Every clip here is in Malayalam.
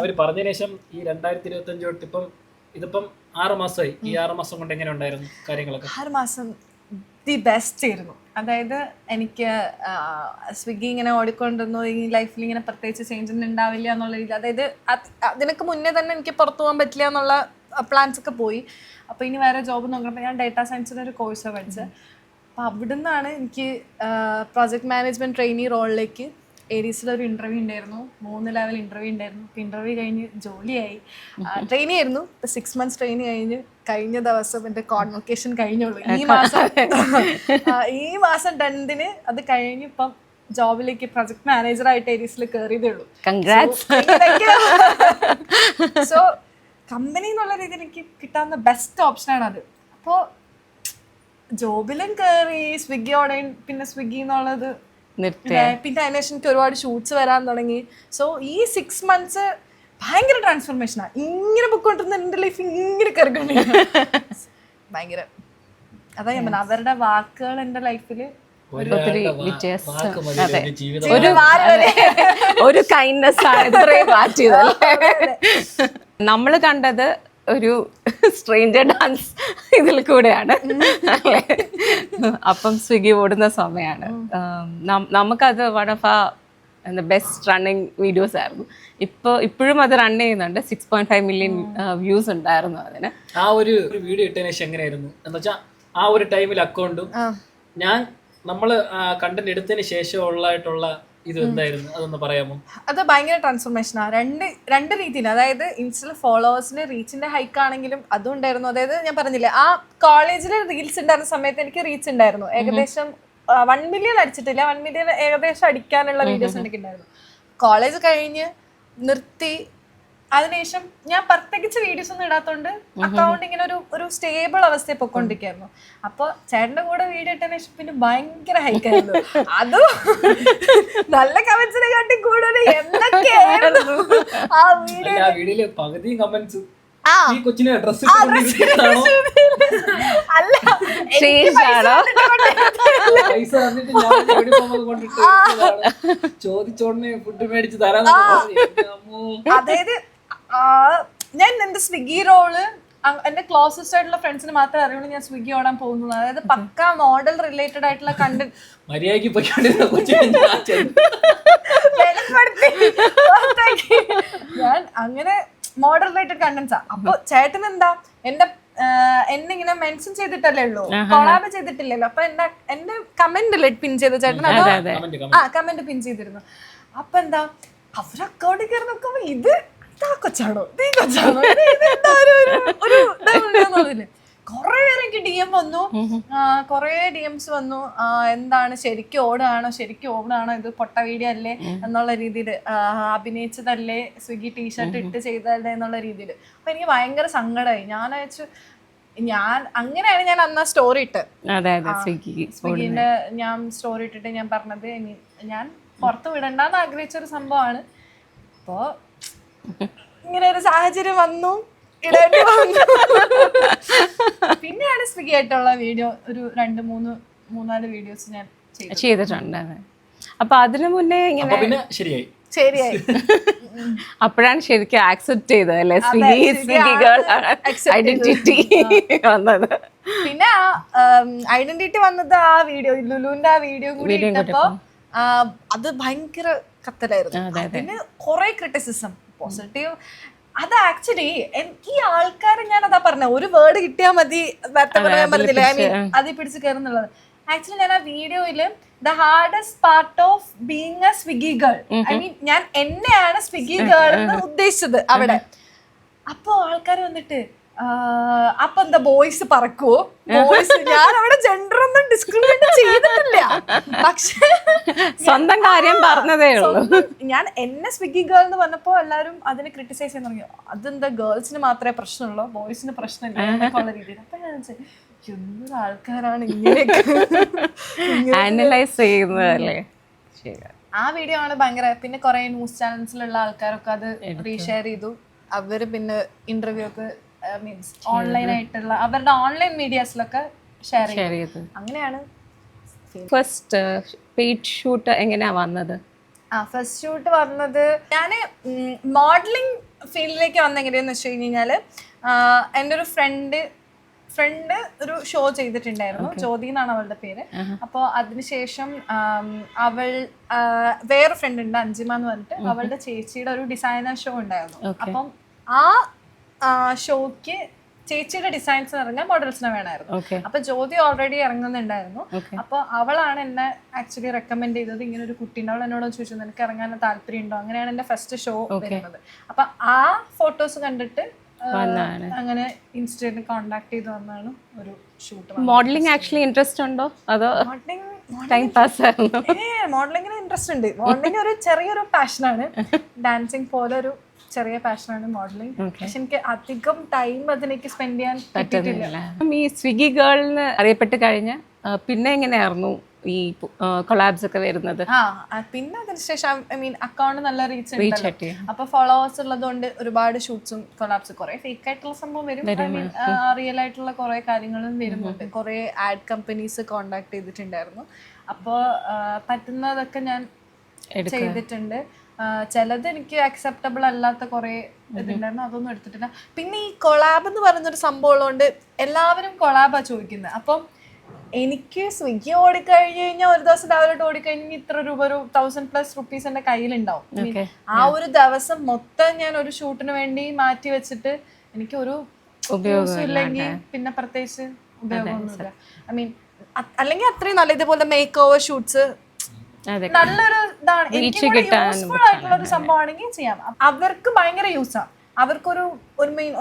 അവർ പറഞ്ഞതിന് ശേഷം ഈ 2025 തൊട്ട് ഇപ്പം ഇതിപ്പം 6 മാസമായി. ഈ 6 മാസം കൊണ്ട് എങ്ങനെ ഉണ്ടായിരുന്നു കാര്യങ്ങളൊക്കെ? 6 മാസം ദി ബെസ്റ്റ് ആയിരുന്നു. അതായത് എനിക്ക് സ്വിഗ്ഗി ഇങ്ങനെ ഓടിക്കൊണ്ടിരുന്നു, ഈ ലൈഫിൽ ഇങ്ങനെ പ്രത്യേകിച്ച് ചേഞ്ച് ഒന്നും ഉണ്ടാവില്ല എന്നുള്ള രീതി. അതായത് അതിനൊക്കെ മുന്നേ തന്നെ എനിക്ക് പുറത്തു പോകാൻ പറ്റില്ല എന്നുള്ള പ്ലാൻസ് ഒക്കെ പോയി. അപ്പോൾ ഇനി വേറെ ജോബ് നോക്കുമ്പോൾ ഞാൻ ഡേറ്റാ സയൻസിൻ്റെ ഒരു കോഴ്സാണ് പഠിച്ചത്. അപ്പോൾ അവിടെ നിന്നാണ് എനിക്ക് പ്രോജക്റ്റ് മാനേജ്മെൻറ്റ് ട്രെയിനി റോളിലേക്ക് ഏരീസിലൊരു ഇൻ്റർവ്യൂ ഉണ്ടായിരുന്നു. 3 ലെവൽ ഇൻ്റർവ്യൂ ഉണ്ടായിരുന്നു. അപ്പോൾ ഇൻ്റർവ്യൂ കഴിഞ്ഞ് ജോലിയായി. ട്രെയിനി ആയിരുന്നു. ഇപ്പോൾ 6 months ട്രെയിനി കഴിഞ്ഞ ദിവസം എൻ്റെ കോൺവൊക്കേഷൻ കഴിഞ്ഞുള്ളൂ. ഈ മാസം 10ന് അത് കഴിഞ്ഞ് ഇപ്പം ജോബിലേക്ക് പ്രൊജക്ട് മാനേജറായിട്ട് ഏരീസിൽ കയറിയതേ ഉള്ളൂ. സോ കമ്പനി എന്നുള്ള രീതിയിൽ എനിക്ക് കിട്ടാവുന്ന ബെസ്റ്റ് ഓപ്ഷനാണ് അത്. അപ്പോൾ ജോബിലും കയറി, സ്വിഗ്ഗി ഓൺലൈൻ, പിന്നെ സ്വിഗ്ഗി എന്നുള്ളത് പിന്നെ അതിനുശേഷം എനിക്ക് ഒരുപാട് ഷൂട്ട്സ് വരാൻ തുടങ്ങി. സോ ഈ 6 months ഭയങ്കര ട്രാൻസ്ഫോർമേഷനാണ്. ഇങ്ങനെ പൊയ്ക്കൊണ്ടിരുന്ന എൻ്റെ ലൈഫ് ഇങ്ങനെ കയറിക്കൊണ്ടിരിക്കും. ഭയങ്കര അതാ ഞാൻ പറഞ്ഞത്, അവരുടെ വാക്കുകൾ എൻ്റെ ലൈഫിൽ ഒരു കൈൻഡ്നെസ് നമ്മൾ കണ്ടത് ഒരു സ്ട്രേഞ്ചർ ഡാൻസ് ഇതിൽ കൂടെയാണ് അല്ലേ? അപ്പം സ്വിഗ്ഗി ഓടുന്ന സമയമാണ്. നമുക്കത് വൺ ഓഫ് ആ ബെസ്റ്റ് റണ്ണിങ് വീഡിയോസ് ആയിരുന്നു. ഇപ്പോഴും അത് റൺ ചെയ്യുന്നുണ്ട്. 6.5 million വ്യൂസ് ഉണ്ടായിരുന്നു അതിന്. ആ ഒരു വീഡിയോ ഇട്ടതിന് ശേഷം എങ്ങനെയായിരുന്നു എന്ന് വെച്ചാൽ ആ ഒരു ടൈമിൽ അക്കൗണ്ടും നമ്മൾ കണ്ടന്റ് എടുത്തതിന് ശേഷം ഉള്ളതായിട്ടുള്ള ഇത് എന്തായിരുന്നു, അതൊന്ന് പറയാമോ? അത് ഭയങ്കര ട്രാൻസ്ഫോർമേഷനാണ്. രണ്ട് രീതിയിൽ. അതായത് ഇൻസ്റ്റയിൽ ഫോളോവേഴ്സിന്റെ റീച്ചിന്റെ ഹൈക്ക് ആണെങ്കിലും അതും ഉണ്ടായിരുന്നു. അതായത് ഞാൻ പറഞ്ഞില്ലേ, ആ കോളേജിൽ റീൽസ് ഉണ്ടായിരുന്ന സമയത്ത് എനിക്ക് റീച്ച് ഉണ്ടായിരുന്നു. ഏകദേശം 1 million അടിച്ചിട്ടില്ല, 1 million ഏകദേശം അടിക്കാനുള്ള വീഡിയോസ് എനിക്ക് ഉണ്ടായിരുന്നു. കോളേജ് കഴിഞ്ഞ് നിർത്തി. അതിനുശേഷം ഞാൻ പ്രത്യേകിച്ച് വീഡിയോസ് ഒന്നും ഇടാത്തോണ്ട് അക്കൗണ്ട് ഇങ്ങനെ ഒരു സ്റ്റേബിൾ അവസ്ഥയിൽ പൊയ്ക്കൊണ്ടിരിക്കുകയായിരുന്നു. അപ്പൊ ചേട്ടന്റെ കൂടെ വീഡിയോ ഇട്ടതിന് ശേഷം പിന്നെ ഭയങ്കര ഹൈക്കായിരുന്നു. അതും നല്ല കമന്റ്സിനെ കാട്ടി കൂടുതൽ എന്തൊക്കെയായിരുന്നു ആ വീഡിയോയില് പകുതി കമന്റ്സ് അല്ല, ചോദിച്ചോടനെ ഫുഡ് മേടിച്ച് തരാൻ. അതായത് ഞാൻ എന്റെ സ്വിഗ്ഗി റോള് എന്റെ ക്ലോസസ്റ്റ് ആയിട്ടുള്ള ഫ്രണ്ട്സിന് മാത്രമേ അറിയുള്ളൂ ഞാൻ സ്വിഗ്ഗി ഓടാൻ പോകുന്നത്. അതായത് പക്ക മോഡൽ റിലേറ്റഡ് ആയിട്ടുള്ള കണ്ടന്റ് ഞാൻ അങ്ങനെ മോഡൽ റിലേറ്റഡ് കണ്ടന്റ്സാ. അപ്പൊ ചേട്ടൻ എന്താ എന്നെ ഇങ്ങനെ മെൻഷൻ ചെയ്തിട്ടല്ലേ ഉള്ളൂ, കൊളാബ് ചെയ്തിട്ടില്ലല്ലോ. അപ്പൊ എന്റെ കമന്റ് പിൻ ചെയ്ത ചേട്ടൻ കമന്റ് പിൻ ചെയ്തിരുന്നു. അപ്പൊ എന്താ അവർ അക്കൗണ്ടിൽ കയറി നോക്കുമ്പോ ഇത് കൊച്ചാണോ, നീ കൊച്ചാണോ, കൊറേ പേര് എനിക്ക് DM വന്നു, കൊറേ DMs വന്നു. എന്താണ് ശരിക്കും ഓടാണോ ഇത് പൊട്ട വീഡിയോ അല്ലേ എന്നുള്ള രീതിയിൽ, അഭിനയിച്ചതല്ലേ, സ്വിഗ്ഗി ടീഷർട്ട് ഇട്ട് ചെയ്തതല്ലേ എന്നുള്ള രീതിയിൽ. അപ്പൊ എനിക്ക് ഭയങ്കര സങ്കടമായി. അങ്ങനെയാണ് ഞാൻ അന്ന് സ്റ്റോറി ഇട്ട്, സ്വിഗ്ഗിന്റെ ഞാൻ സ്റ്റോറി ഇട്ടിട്ട് ഞാൻ പറഞ്ഞത് ഞാൻ പുറത്ത് വിടണ്ടെന്ന് ആഗ്രഹിച്ച ഒരു സംഭവമാണ്. അപ്പോ ഇങ്ങനെ ഒരു സാഹചര്യം വന്നു, ഇടേണ്ടി വന്നു. പിന്നെയാണ് സ്വിഗ്ഗി ആയിട്ടുള്ള വീഡിയോ ഒരു 2-3-4 വീഡിയോസ് ഞാൻ ചെയ്തിട്ടുണ്ട്. അപ്പൊ അതിനു മുന്നേ ഇങ്ങനെ ശരിയായി അപ്പോഴാണ് ശരിക്കും ആക്സെപ്റ്റ് ചെയ്തത് അല്ലേ സ്വിഗ്ഗി ഗേൾ ഐഡന്റിറ്റി വന്നത്. പിന്നെ ഐഡന്റിറ്റി വന്നത് ആ വീഡിയോ, ലുലുവിന്റെ ആ വീഡിയോ കൂടി ഇട്ടപ്പോ അത് ഭയങ്കര കത്തലായിരുന്നു. അതിന് കുറെ ക്രിറ്റിസിസം, പോസിറ്റീവ്. അത് ആക്ച്വലി ഈ ആൾക്കാരെ ഞാൻ അതാ പറഞ്ഞ ഒരു വേർഡ് കിട്ടിയാൽ മതി, പറഞ്ഞില്ലേ ഐ മീൻ അതിൽ പിടിച്ച് കയറുന്നുള്ളത്. ആക്ച്വലി ഞാൻ ആ വീഡിയോയില് the hardest part of being A Swiggy girl, I mean ഞാൻ എന്നെയാണ് സ്വിഗ്ഗി ഗേൾ എന്ന് ഉദ്ദേശിച്ചത് അവിടെ. അപ്പൊ ആൾക്കാർ വന്നിട്ട് അപ്പൊ എന്താ ബോയ്സ് പറക്കുവോ, ബോയ്സ് ഞാൻ അവിടെ ജെൻഡർ ഒന്നും ഡിസ്ക്രിമിനേറ്റ് ചെയ്തിട്ടില്ല, പക്ഷെ സ്വന്തം കാര്യം പറഞ്ഞതേ ഉള്ളൂ. ഞാൻ എന്നെ സ്വിഗ്ഗി ഗേൾ എന്ന് പറഞ്ഞപ്പോ എല്ലാവരും അതിനെ ക്രിട്ടിസൈസ് ചെയ്യാൻ തുടങ്ങി. അതെന്താ ഗേൾസിന് മാത്രമേ പ്രശ്നമുള്ളൂ, ബോയ്സിന് പ്രശ്നമില്ല എന്നൊക്കെയുള്ള രീതിയിൽ. അപ്പൊ ഞാൻ എന്തൊരു ആൾക്കാരാണ് ഇങ്ങനെയൊക്കെ അനലൈസ് ചെയ്യുന്നതല്ലേ. ആ വീഡിയോ ആണ് ഭയങ്കര. പിന്നെ കുറെ ന്യൂസ് ചാനൽസിലുള്ള ആൾക്കാരൊക്കെ അത് റീഷെയർ ചെയ്തു. അവര് പിന്നെ ഇന്റർവ്യൂ ഒക്കെ മീൻസ് ഓൺലൈൻ ആയിട്ടുള്ള അവരുടെ ഓൺലൈൻ മീഡിയാസിലൊക്കെ ഷെയർ ചെയ്തു. അങ്ങനെയാണ് ഫസ്റ്റ് പെയ്ഡ് ഷൂട്ട് എങ്ങനെയാ വന്നത്? ഫസ്റ്റ് ഷൂട്ട് വന്നത് ഞാൻ മോഡലിംഗ് ഫീൽഡിലേക്ക് വന്ന എങ്ങനെയാന്ന് വെച്ച് കഴിഞ്ഞാൽ എൻ്റെ ഒരു ഫ്രണ്ട് ഒരു ഷോ ചെയ്തിട്ടുണ്ടായിരുന്നു, ജ്യോതി എന്നാണ് അവളുടെ പേര്. അപ്പോൾ അതിനുശേഷം അവൾ വേറെ ഫ്രണ്ട് ഉണ്ട് അഞ്ജിമ എന്ന് പറഞ്ഞിട്ട്, അവളുടെ ചേച്ചിയുടെ ഒരു ഡിസൈനർ ഷോ ഉണ്ടായിരുന്നു. അപ്പം ആ ഷോയ്ക്ക് ചേച്ചിയുടെ ഡിസൈൻസ് ഇറങ്ങാൻ മോഡൽസിനെ വേണമായിരുന്നു. അപ്പൊ ജ്യോതി ഓൾറെഡി ഇറങ്ങുന്നുണ്ടായിരുന്നു. അപ്പൊ അവളാണ് എന്നെ ആക്ച്വലി റെക്കമെൻഡ് ചെയ്തത്. ഇങ്ങനെ ഒരു കുട്ടീൻ്റെ, അവൾ എന്നോട് ചോദിച്ചു നിനക്ക് ഇറങ്ങാൻ താല്പര്യം ഉണ്ടോ, അങ്ങനെയാണ് എന്റെ ഫസ്റ്റ് ഷോ വരുന്നത്. അപ്പൊ ആ ഫോട്ടോസ് കണ്ടിട്ട് അങ്ങനെ ഇൻസ്റ്റയിൽ കോണ്ടാക്ട് ചെയ്ത് വന്നാണ് ഒരു ഷൂട്ട്. മോഡലിംഗ് ആക്ച്വലി ഇൻട്രസ്റ്റ് ഉണ്ടോ അതോ ടൈം പാസ് ആയിരുന്നു? മോഡലിംഗിന് ഇൻട്രസ്റ്റ് ഉണ്ട്. മോഡലിംഗ് ഒരു ചെറിയൊരു പാഷനാണ്, ഡാൻസിങ് പോലെ ഒരു ചെറിയ പാഷനാണ് മോഡലിംഗ്. പക്ഷെ എനിക്ക് അധികം ടൈം അതിലേക്ക് സ്പെൻഡ് ചെയ്യാൻ പറ്റിയിട്ടില്ല. ഈ സ്വിഗ്ഗി ഗേൾന്ന് അറിയപ്പെട്ട് കഴിഞ്ഞ പിന്നെ എങ്ങനെയായിരുന്നു ഈ കൊളാബ്സ് ഒക്കെ വരുന്നത്? പിന്നെ അതിനുശേഷം ഐ മീൻ അക്കൗണ്ട് നല്ല റീച്ച് ഉണ്ട്. അപ്പൊ ഫോളോവേഴ്സ് ഉള്ളതുകൊണ്ട് ഒരുപാട് ഷൂട്ട്സും കൊളാബ്സ്, കുറെ ഫേക്ക് ആയിട്ടുള്ള സംഭവം വരും, റിയൽ ആയിട്ടുള്ള കുറെ കാര്യങ്ങളും വരുന്നുണ്ട്. കുറെ ആഡ് കമ്പനീസ് കോണ്ടാക്ട് ചെയ്തിട്ടുണ്ടായിരുന്നു. അപ്പോൾ പറ്റുന്നതൊക്കെ ഞാൻ ചെയ്തിട്ടുണ്ട്. ചിലത് എനിക്ക് അക്സെപ്റ്റബിൾ അല്ലാത്ത കുറെ ഇതുണ്ടായിരുന്നു, അതൊന്നും എടുത്തിട്ടില്ല. പിന്നെ ഈ കൊളാബ് എന്ന് പറയുന്നൊരു സംഭവം ഉള്ളതുകൊണ്ട് എല്ലാവരും കൊളാബാ ചോദിക്കുന്നത്. അപ്പം എനിക്ക് സ്വിഗ്ഗി ഓടിക്കഴിഞ്ഞു കഴിഞ്ഞാൽ ഒരു ദിവസം രാവിലെ ഓടിക്കഴിഞ്ഞാൽ ഇത്ര രൂപ, ഒരു 1000+ റുപ്പീസ് എന്റെ കയ്യിലുണ്ടാവും. ആ ഒരു ദിവസം മൊത്തം ഞാൻ ഒരു ഷൂട്ടിന് വേണ്ടി മാറ്റി വെച്ചിട്ട് എനിക്ക് ഒരു ഇല്ലെങ്കിൽ പിന്നെ പ്രത്യേകിച്ച് ഉപയോഗമൊന്നുമില്ല. ഐ മീൻ അല്ലെങ്കിൽ അത്രയും നല്ല ഇതുപോലെ മേക്ക് ഓവർ ഷൂട്ട്സ് നല്ലൊരു ഇതാണ്, എനിക്ക് യൂസ്ഫുൾ ആയിട്ടുള്ള ഒരു സംഭവമാണെങ്കിൽ ചെയ്യാം. അവർക്ക് ഭയങ്കര യൂസാ, അവർക്കൊരു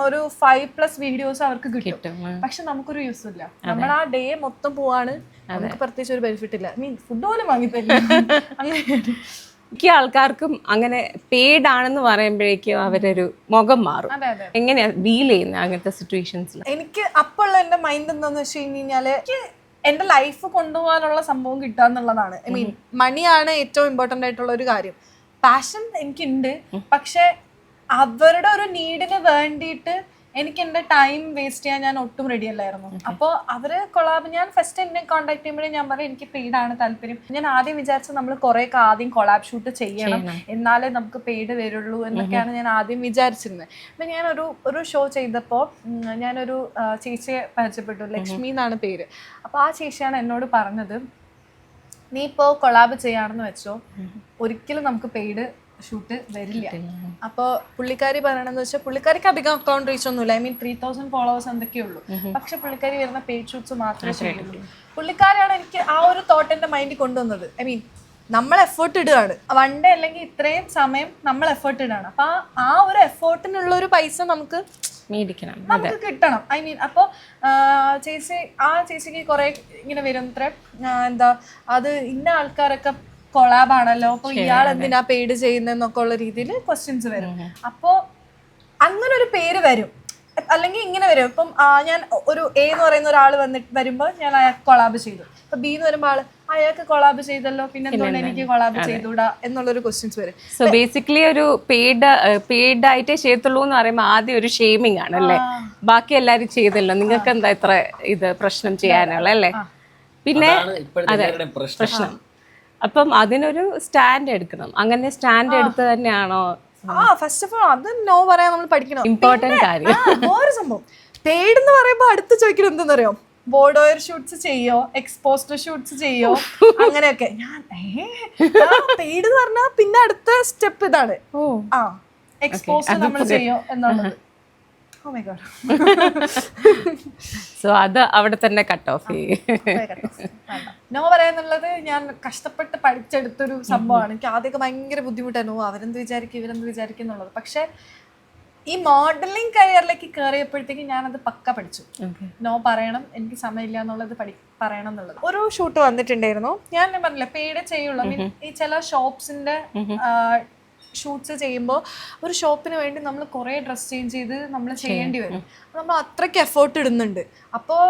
ഒരു 5+ വീഡിയോസ് അവർക്ക് കിട്ടും. പക്ഷെ നമുക്കൊരു യൂസ് ഇല്ല. നമ്മൾ ആ ഡേ മൊത്തം പോവാണ്, നമുക്ക് പ്രത്യേകിച്ച് ഒരു ബെനിഫിറ്റ് ഇല്ല. മീൻ ഫുഡ് പോലും വാങ്ങിത്തരില്ല. അങ്ങനെയാണ് മിക്ക ആൾക്കാർക്കും അങ്ങനെ പെയ്ഡ് ആണെന്ന് പറയുമ്പോഴേക്കും അവരൊരു മുഖം മാറും. എങ്ങനെയാ ഡീൽ ചെയ്യുന്നത് അങ്ങനത്തെ സിറ്റുവേഷൻസിൽ? എനിക്ക് അപ്പോൾ എന്റെ മൈൻഡ് എന്താന്ന് വെച്ച് കഴിഞ്ഞാല് എന്റെ ലൈഫ് കൊണ്ടുപോകാനുള്ള സംഭവം കിട്ടുക എന്നുള്ളതാണ്. ഐ മീൻ മണിയാണ് ഏറ്റവും ഇമ്പോർട്ടൻ്റ് ആയിട്ടുള്ള ഒരു കാര്യം. പാഷൻ എനിക്കുണ്ട്, പക്ഷെ അവരുടെ ഒരു നീഡിന് വേണ്ടിയിട്ട് എനിക്ക് എൻ്റെ ടൈം വേസ്റ്റ് ചെയ്യാൻ ഞാൻ ഒട്ടും റെഡി അല്ലായിരുന്നു. അപ്പോൾ അവര് കൊളാബ്, ഞാൻ ഫസ്റ്റ് എന്നെ കോൺടാക്ട് ചെയ്യുമ്പോഴേ ഞാൻ പറയും എനിക്ക് പെയ്ഡാണ് താല്പര്യം. ഞാൻ ആദ്യം വിചാരിച്ചത് നമ്മൾ കുറേ ആദ്യം കൊളാബ് ഷൂട്ട് ചെയ്യണം, എന്നാലേ നമുക്ക് പെയ്ഡ് വരുള്ളൂ എന്നൊക്കെയാണ് ഞാൻ ആദ്യം വിചാരിച്ചിരുന്നത്. അപ്പം ഞാൻ ഒരു ഷോ ചെയ്തപ്പോൾ ഞാനൊരു ചേച്ചിയെ പരിചയപ്പെട്ടു, ലക്ഷ്മി എന്നാണ് പേര്. അപ്പോൾ ആ ചേച്ചിയാണ് എന്നോട് പറഞ്ഞത്, നീ ഇപ്പോൾ കൊളാബ് ചെയ്യാണെന്ന് വെച്ചോ, ഒരിക്കലും നമുക്ക് പെയ്ഡ് ഷൂട്ട് വരില്ല. അപ്പോൾ പുള്ളിക്കാരി പറയണമെന്ന് വെച്ചാൽ പുള്ളിക്കാരിക്ക് അധികം അക്കൗണ്ട് റീച്ച് ഒന്നുമില്ല. ഐ മീൻ 3000 ഫോളോവേഴ്സ് എന്തൊക്കെയുള്ളൂ. പക്ഷെ പുള്ളിക്കാരി വരുന്ന പെയ്ഡ് ഷൂട്ട്സ് മാത്രമേ ചെയ്യുള്ളൂ. പുള്ളിക്കാരിയാണ് എനിക്ക് ആ ഒരു തോട്ട് എൻ്റെ മൈൻഡിൽ കൊണ്ടുവന്നത്. ഐ മീൻ നമ്മൾ എഫേർട്ട് ഇടുകയാണ്, വൺ ഡേ അല്ലെങ്കിൽ ഇത്രയും സമയം നമ്മൾ എഫേർട്ട് ഇടുകയാണ്. അപ്പൊ ആ ഒരു എഫേർട്ടിനുള്ള ഒരു പൈസ നമുക്ക് കിട്ടണം. ഐ മീൻ അപ്പോൾ ചേച്ചിക്ക് കുറെ ഇങ്ങനെ വരും, ഇത്ര എന്താ അത് ഇന്ന ആൾക്കാരൊക്കെ കൊളാബ് ആണല്ലോ, അപ്പൊ ഇയാൾ എന്തിനാ പെയ്ഡ് ചെയ്യുന്നൊക്കെ ഉള്ള രീതിയിൽ ക്വസ്റ്റ്യൻസ് വരും. അപ്പോ അങ്ങനെ ഒരു പേര് വരും, അല്ലെങ്കിൽ ഇങ്ങനെ വരും. ഇപ്പം ഞാൻ ഒരു എ എന്ന് പറയുന്ന ഒരാൾ വരുമ്പോൾ ഞാൻ അയാൾക്ക് കൊളാബ് ചെയ്തു. ഇപ്പൊ ബി എന്ന് വരുമ്പോൾ അയാൾക്ക് കൊളാബ് ചെയ്തല്ലോ, പിന്നെ എന്തുകൊണ്ട് എനിക്ക് കൊളാബ് ചെയ്തുകൂടാ എന്നുള്ളൊരു ക്വസ്റ്റ്യൻസ് വരും. സോ ബേസിക്കലി ഒരു പെയ്ഡ് ആയിട്ടേ ചെയ്യത്തുള്ളൂ എന്ന് പറയുമ്പോൾ ആദ്യം ഒരു ഷെയ്മിങ് ആണ് അല്ലേ, ബാക്കി എല്ലാരും ചെയ്തല്ലോ, നിങ്ങൾക്ക് എന്താ ഇത്ര ഇത് പ്രശ്നം ചെയ്യാനുള്ള അല്ലേ? പിന്നെ അതെ പ്രശ്നം. അപ്പം അതിനൊരു സ്റ്റാൻഡ് എടുക്കണം. അങ്ങനെ സ്റ്റാൻഡ് എടുത്ത് തന്നെയാണോ? ഫസ്റ്റ് ഓഫ് ഓൾ അത് നോ പറയാൻ നമ്മൾ പഠിക്കണം. ഇമ്പോർട്ടന്റ് കാര്യം. ഒരു സംഭവം പെയ്ഡ് എന്ന് പറയുമ്പോ അടുത്ത് ചോദിക്കണം എന്തെന്നറിയോ, ബോർഡ് ഓയർ ഷൂട്ട്സ് ചെയ്യോ, എക്സ്പോസ്റ്റർ ഷൂട്ട്സ് ചെയ്യോ, അങ്ങനെയൊക്കെ. ഞാൻ പെയ്ഡ് എന്ന് പറഞ്ഞാൽ പിന്നെ അടുത്ത സ്റ്റെപ്പ് ഇതാണ്, എക്സ്പോസ്റ്റർ നമ്മൾ ചെയ്യോ എന്നുള്ളത്. Oh my God. സോ അത് അവിടെ തന്നെ കട്ട് ഓഫ് നോ പറയാന്നുള്ളത് ഞാൻ കഷ്ടപ്പെട്ട് പഠിച്ചെടുത്തൊരു സംഭവമാണ്. എനിക്ക് ആദ്യമൊക്കെ ഭയങ്കര ബുദ്ധിമുട്ടായിരുന്നു, അവരെന്ത് വിചാരിക്കും ഇവരെന്ത് വിചാരിക്കും എന്നുള്ളത്. പക്ഷെ ഈ മോഡലിംഗ് കരിയറിലേക്ക് കയറിയപ്പോഴത്തേക്ക് ഞാനത് പക്ക പഠിച്ചു. നോ പറയണം, എനിക്ക് സമയമില്ല എന്നുള്ളത് പറയണം എന്നുള്ളത്. ഒരു ഷൂട്ട് വന്നിട്ടുണ്ടായിരുന്നു, ഞാൻ പറഞ്ഞില്ല പെയ്ഡ് ചെയ്യുള്ളൂ. മീൻ ഈ ചില ഷോപ്സിന്റെ ഷൂട്ട്സ് ചെയ്യുമ്പോൾ ഒരു ഷോപ്പിന് വേണ്ടി നമ്മൾ കുറേ ഡ്രസ് ചേഞ്ച് ചെയ്ത് നമ്മൾ ചെയ്യേണ്ടി വരും. നമ്മൾ അത്രയ്ക്ക് എഫേർട്ട് ഇടുന്നുണ്ട്. അപ്പോൾ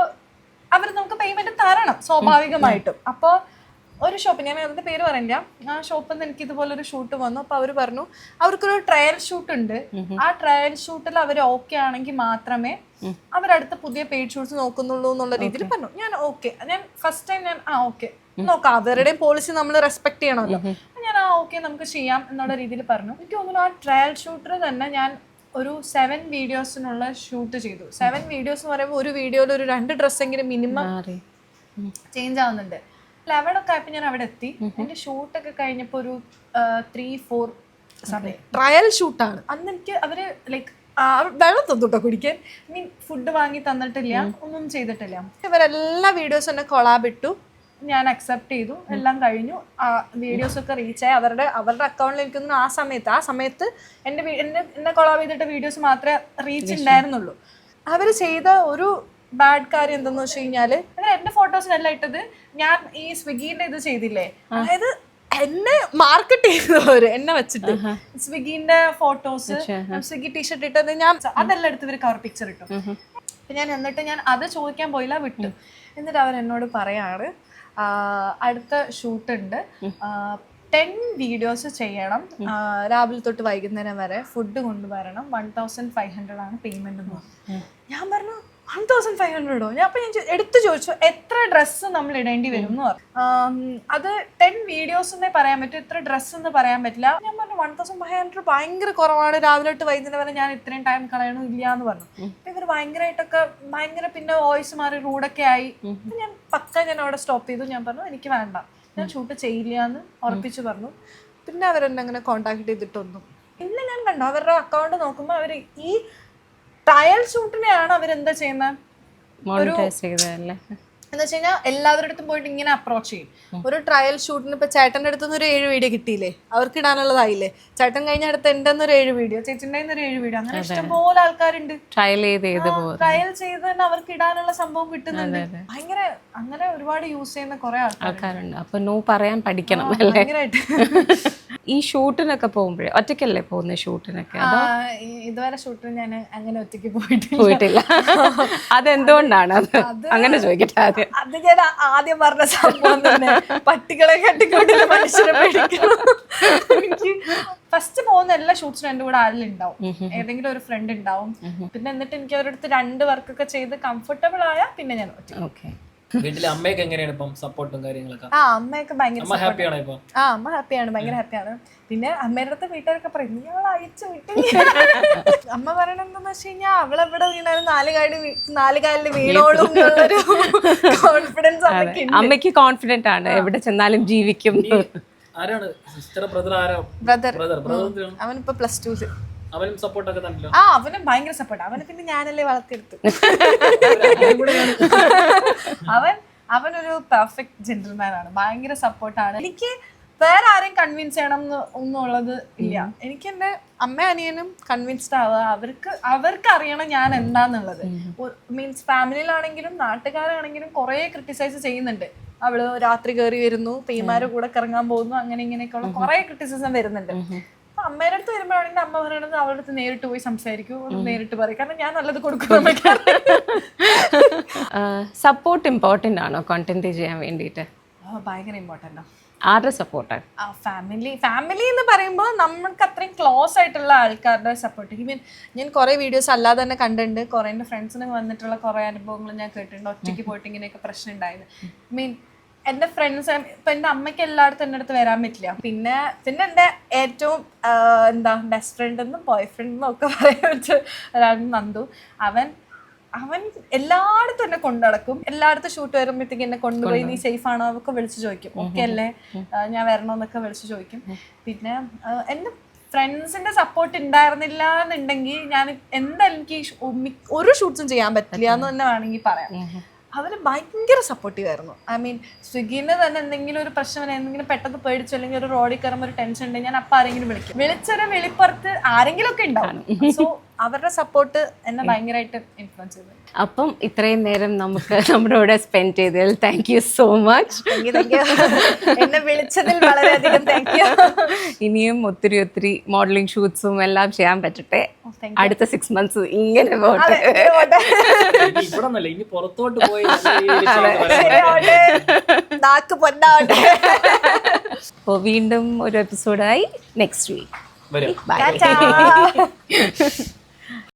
അവർ നമുക്ക് പേയ്മെന്റ് തരണം സ്വാഭാവികമായിട്ടും. അപ്പോൾ ഒരു ഷോപ്പ്, ഞാൻ അതിന്റെ പേര് പറയില്ല, ആ ഷോപ്പിൽ നിന്ന് എനിക്ക് ഇതുപോലൊരു ഷൂട്ട് വന്നു. അപ്പോൾ അവർ പറഞ്ഞു അവർക്കൊരു ട്രയൽ ഷൂട്ട് ഉണ്ട്, ആ ട്രയൽ ഷൂട്ടിൽ അവർ ഓക്കെ ആണെങ്കിൽ മാത്രമേ അവരടുത്ത പുതിയ പെയ്ഡ് ഷൂട്ട്സ് നോക്കുന്നുള്ളൂ എന്നുള്ള രീതിയിൽ പറഞ്ഞു. ഞാൻ ഓക്കെ, ഞാൻ ഫസ്റ്റ് ടൈം ഞാൻ ഓക്കെ നോക്കാം, അവരുടെയും പോളിസി നമ്മൾ റെസ്പെക്ട് ചെയ്യണമല്ലോ. ഞാൻ ഓക്കെ നമുക്ക് ചെയ്യാം എന്നുള്ള രീതിയിൽ പറഞ്ഞു. എനിക്ക് തോന്നുന്നു ആ ട്രയൽ ഷൂട്ടിൽ തന്നെ ഞാൻ ഒരു 7 വീഡിയോസിനുള്ള ഷൂട്ട് ചെയ്തു. 7 വീഡിയോസ് എന്ന് പറയുമ്പോൾ ഒരു വീഡിയോയിൽ ഒരു 2 ഡ്രസ്സെങ്കിലും മിനിമം ചേഞ്ച് ആവുന്നുണ്ട്. 11 ഒക്കെ ആയപ്പോൾ ഞാൻ അവിടെ എത്തി. എൻ്റെ ഷൂട്ടൊക്കെ കഴിഞ്ഞപ്പോൾ ഒരു 3-4 സമയം ട്രയൽ ഷൂട്ടാണ്. അന്ന് എനിക്ക് അവര് ലൈക്ക് വെള്ളം തന്നുട്ടോ കുടിക്കാൻ. മീൻ ഫുഡ് വാങ്ങി തന്നിട്ടില്ല, ഒന്നും ചെയ്തിട്ടില്ല. ഇവരെല്ലാ വീഡിയോസും എന്നെ കൊളാബ് ഇട്ടു, ഞാൻ അക്സെപ്റ്റ് ചെയ്തു, എല്ലാം കഴിഞ്ഞു. വീഡിയോസൊക്കെ റീച്ചായി. അവരുടെ അക്കൗണ്ടിൽ എനിക്കൊന്നും ആ സമയത്ത് എന്നെ കൊളാബ് ചെയ്തിട്ട് വീഡിയോസ് മാത്രമേ റീച്ച് ഉണ്ടായിരുന്നുള്ളൂ. അവർ ചെയ്ത ഒരു ബാഡ് കാര്യം എന്താന്ന് വെച്ച് കഴിഞ്ഞാൽ എന്റെ ഫോട്ടോസിനെല്ലാം ഇട്ടത് ഞാൻ ഈ സ്വിഗ്ഗിന്റെ ഇത് ചെയ്തില്ലേ, അതായത് എന്നെ മാർക്കറ്റ് ചെയ്തവര് എന്നെ വെച്ചിട്ട് സ്വിഗ്ഗിന്റെ ഫോട്ടോസ്, സ്വിഗ്ഗി ടീഷർട്ട് ഇട്ടത് ഞാൻ അതെല്ലാം എടുത്ത് ഇവർ കവർ പിക്ചർ ഇട്ടു. എന്നിട്ട് ഞാൻ അത് ചോദിക്കാൻ പോയില്ല, വിട്ടു. എന്നിട്ട് അവർ എന്നോട് പറയാണ് അടുത്ത ഷൂട്ട് ഉണ്ട്, 10 വീഡിയോസ് ചെയ്യണം, രാവിലെ തൊട്ട് വൈകുന്നേരം വരെ ഫുഡ് കൊണ്ടുവരണം, 1500 ആണ് പേയ്മെന്റ് എന്ന് പറഞ്ഞു. ഞാൻ പറഞ്ഞു 1500ഓ? ഞാൻ എടുത്തു ചോദിച്ചു എത്ര ഡ്രസ്സ് നമ്മൾ ഇടേണ്ടി വരും എന്ന് പറഞ്ഞു. അത് 10 വീഡിയോസ് എന്നേ പറയാൻ പറ്റും, ഇത്ര ഡ്രസ്സ് എന്ന് പറയാൻ പറ്റില്ല. ഞാൻ പറഞ്ഞു 1500 ഭയങ്കര കുറവാണ്, രാവിലെ തൊട്ട് വൈകുന്നേരം വരെ ഞാൻ ഇത്രയും ടൈം കളയണില്ല എന്ന് പറഞ്ഞു. ഇവർ ഭയങ്കരമായിട്ടൊക്കെ പിന്നെ വോയിസ് മാറി റൂഡൊക്കെ ആയി. ഞാൻ അവിടെ സ്റ്റോപ്പ് ചെയ്തു. ഞാൻ പറഞ്ഞു എനിക്ക് വേണ്ട, ഞാൻ ഷൂട്ട് ചെയ്യില്ല എന്ന് ഉറപ്പിച്ചു പറഞ്ഞു. പിന്നെ അവരെന്നെ അങ്ങനെ കോണ്ടാക്ട് ചെയ്തിട്ടൊന്നും. പിന്നെ ഞാൻ കണ്ടു അവരുടെ അക്കൗണ്ട് നോക്കുമ്പോൾ അവർ ഈ ട്രയൽ ഷൂട്ടിനെയാണ് അവരെന്താ ചെയ്യുന്നത്, എന്ന് വെച്ച് കഴിഞ്ഞാൽ എല്ലാവരുടെ അടുത്തും പോയിട്ട് ഇങ്ങനെ അപ്രോച്ച് ചെയ്യും. ഒരു ട്രയൽ ഷൂട്ടിന് ഇപ്പൊ ചേട്ടന്റെ അടുത്തുനിന്ന് ഒരു 7 വീഡിയോ കിട്ടിയില്ലേ, അവർക്ക് ഇടാനുള്ളതായില്ലേ, ചേട്ടൻ കഴിഞ്ഞ അടുത്ത് എന്റെ ഒരു 7 വീഡിയോ, ചേച്ചിന്റെ ഒരു 7 വീഡിയോ, അങ്ങനെ ഇഷ്ടംപോലെ ആൾക്കാരുണ്ട് ട്രയൽ ചെയ്ത് തന്നെ അവർക്ക് ഇടാനുള്ള സംഭവം കിട്ടുന്നുണ്ട്. ഭയങ്കര അങ്ങനെ ഒരുപാട് യൂസ് ചെയ്യുന്ന കുറെ ആൾക്കാരുണ്ട്. അപ്പൊ നോ പറയാൻ പഠിക്കണം. ഭയങ്കരമായിട്ട് ഈ ഷൂട്ടിനൊക്കെ പോകുമ്പോഴേ ഒറ്റയ്ക്കല്ലേ പോകുന്ന ഷൂട്ടിനൊക്കെ? ഇതുവരെ ഷൂട്ടിന് ഞാൻ അങ്ങനെ ഒറ്റയ്ക്ക് പോയിട്ടില്ല. അതെന്തുകൊണ്ടാണ് അങ്ങനെ ചോദിക്കട്ടെ? അത് ഞാൻ ആദ്യം പറഞ്ഞ സംഭവം തന്നെ, പട്ടികളെ കെട്ടിക്കൊണ്ടില്ല മനുഷ്യരെ പേടിക്കണം. എനിക്ക് ഫസ്റ്റ് പോകുന്ന എല്ലാ ഷൂട്ട്സിനും എൻ്റെ കൂടെ ആരെങ്കിലും ഉണ്ടാവും, ഏതെങ്കിലും ഒരു ഫ്രണ്ട് ഉണ്ടാവും. പിന്നെ എന്നിട്ട് എനിക്ക് അവരുടെ അടുത്ത് 2 വർക്കൊക്കെ ചെയ്ത് കംഫർട്ടബിൾ ആയാൽ പിന്നെ ഞാൻ ഒറ്റ. വീട്ടിലെ അമ്മയൊക്കെ എങ്ങനെയാണ് ഇപ്പം സപ്പോർട്ടും കാര്യങ്ങളൊക്കെ? അമ്മയൊക്കെ ഭയങ്കര ഹാപ്പിയാണ്, ഭയങ്കര ഹാപ്പിയാണ്. പിന്നെ അമ്മയുടെ അടുത്ത് വീട്ടുകാരൊക്കെ പറയും നീ അവളെ അയച്ചു വിട്ടു. അമ്മ പറയണ എന്താന്ന് വെച്ച് കഴിഞ്ഞാൽ അവളെവിടെ വീണാലും 4 കാലിൽ വീണോളും എന്നുള്ളൊരു കോൺഫിഡൻസ് അമ്മയ്ക്ക് കോൺഫിഡന്റ് ആണ്, എവിടെ ചെന്നാലും ജീവിക്കും. ബ്രദർ അവനിപ്പോ +2. അവനും സപ്പോർട്ടൊക്കെ തന്നല്ലോ? അവനും ഭയങ്കര സപ്പോർട്ട്. അവനെ പിന്നെ ഞാനല്ലേ വളർത്തിയെടുത്തു. അവനൊരു പെർഫെക്റ്റ് ജെന്റിൽമാൻ ആണ്, ഭയങ്കര സപ്പോർട്ടാണ്. എനിക്ക് വേറെ ആരെയും കൺവിൻസ് ചെയ്യണം ഒന്നുള്ളത് ഇല്ല. എനിക്ക് എന്റെ അമ്മ അനിയനും കൺവിൻസ്ഡ് ആവുക, അവർക്ക് അറിയണം ഞാൻ എന്താന്നുള്ളത്. മീൻസ് ഫാമിലിയിലാണെങ്കിലും നാട്ടുകാരാണെങ്കിലും കുറെ ക്രിട്ടിസൈസ് ചെയ്യുന്നുണ്ട്. അവള് രാത്രി കയറി വരുന്നു, പെയ്മാരുടെ കൂടെ കറങ്ങാൻ പോകുന്നു, അങ്ങനെ ഇങ്ങനെയൊക്കെയുള്ള കുറെ ക്രിട്ടിസിസം വരുന്നുണ്ട്. അമ്മയുടെ അടുത്ത് വരുമ്പോഴാണെങ്കിൽ അമ്മ പറയണത് അവളുടെ അടുത്ത് നേരിട്ട് പോയി സംസാരിക്കൂ, നേരിട്ട് പറയും, കാരണം ഞാൻ നല്ലത് കൊടുക്കും. സപ്പോർട്ട് ഇമ്പോർട്ടന്റ് ആണോ കോണ്ടന്റ് ചെയ്യാൻ വേണ്ടിയിട്ട്? ഭയങ്കര ഇമ്പോർട്ടൻ്റ് ആണ്. ആരുടെ സപ്പോർട്ട്? ഫാമിലി എന്ന് പറയുമ്പോൾ നമ്മൾക്ക് അത്രയും ക്ലോസ് ആയിട്ടുള്ള ആൾക്കാരുടെ സപ്പോർട്ട്. ഈവൻ ഞാൻ കുറെ വീഡിയോസ് അല്ലാതെ തന്നെ കണ്ടിട്ടുണ്ട്. കുറെ എൻ്റെ ഫ്രണ്ട്സിന് വന്നിട്ടുള്ള കുറെ അനുഭവങ്ങൾ ഞാൻ കേട്ടിട്ടുണ്ട്. ഒറ്റയ്ക്ക് പോയിട്ട് ഇങ്ങനെയൊക്കെ പ്രശ്നം ഉണ്ടായത്. എൻ്റെ ഫ്രണ്ട്സ് ഇപ്പൊ എൻ്റെ അമ്മയ്ക്ക് എല്ലായിടത്തും എൻ്റെ അടുത്ത് വരാൻ പറ്റില്ല. പിന്നെ എൻ്റെ ഏറ്റവും ബെസ്റ്റ് ഫ്രണ്ട് എന്നും ബോയ് ഫ്രണ്ട് എന്നും ഒക്കെ പറയാൻ പറ്റിയ ഒരാൾ നന്ദു. അവൻ എല്ലായിടത്തും എന്നെ കൊണ്ടു നടക്കും. എല്ലായിടത്തും ഷൂട്ട് വരുമ്പോഴത്തേക്ക് എന്നെ കൊണ്ടുപോയി നീ സേഫ് ആണോ എന്നൊക്കെ വിളിച്ചു ചോദിക്കും. ഓക്കെ അല്ലേ, ഞാൻ വരണമെന്നൊക്കെ വിളിച്ചു ചോദിക്കും. പിന്നെ എൻ്റെ ഫ്രണ്ട്സിന്റെ സപ്പോർട്ട് ഉണ്ടായിരുന്നില്ല എന്നുണ്ടെങ്കിൽ ഞാൻ എന്തായാലും എനിക്ക് ഒരു ഷൂട്ട്സും ചെയ്യാൻ പറ്റില്ല എന്ന് തന്നെ വേണമെങ്കിൽ പറയാം. അവർ ഭയങ്കര സപ്പോർട്ടീവ് ആയിരുന്നു. സ്വിഗ്ഗിന്റെ തന്നെ എന്തെങ്കിലും ഒരു പ്രശ്നം, എന്തെങ്കിലും പെട്ടെന്ന് പേടിച്ചു, അല്ലെങ്കിൽ ഒരു റോഡിൽ കയറുമ്പോൾ ഒരു ടെൻഷൻ ഉണ്ടെങ്കിൽ ഞാൻ അപ്പം ആരെങ്കിലും വിളിക്കും. വിളിച്ചൊരു വെളിപ്പുറത്ത് ആരെങ്കിലും ഒക്കെ ഉണ്ടാവും. സോ അവരുടെ സപ്പോർട്ട് എന്നെ ഭയങ്കരമായിട്ട് ഇൻഫ്ലുവൻസ് ചെയ്തു. അപ്പം ഇത്രയും നേരം നമുക്ക് നമ്മുടെ കൂടെ സ്പെൻഡ് ചെയ്തതിൽ താങ്ക് യു സോ മച്ച്. എന്നെ വിളിച്ചതിൽ വളരെയധികം താങ്ക് യു. ഇനിയും ഒത്തിരി മോഡലിംഗ് ഷൂട്ട്സും എല്ലാം ചെയ്യാൻ പറ്റട്ടെ. അടുത്ത 6 months ഇങ്ങനെ പോട്ടെ. ഇനി പുറത്തോട്ട് പോയി അപ്പോൾ വീണ്ടും ഒരു എപ്പിസോഡായി നെക്സ്റ്റ് വീക്ക്. വരും. ബൈ.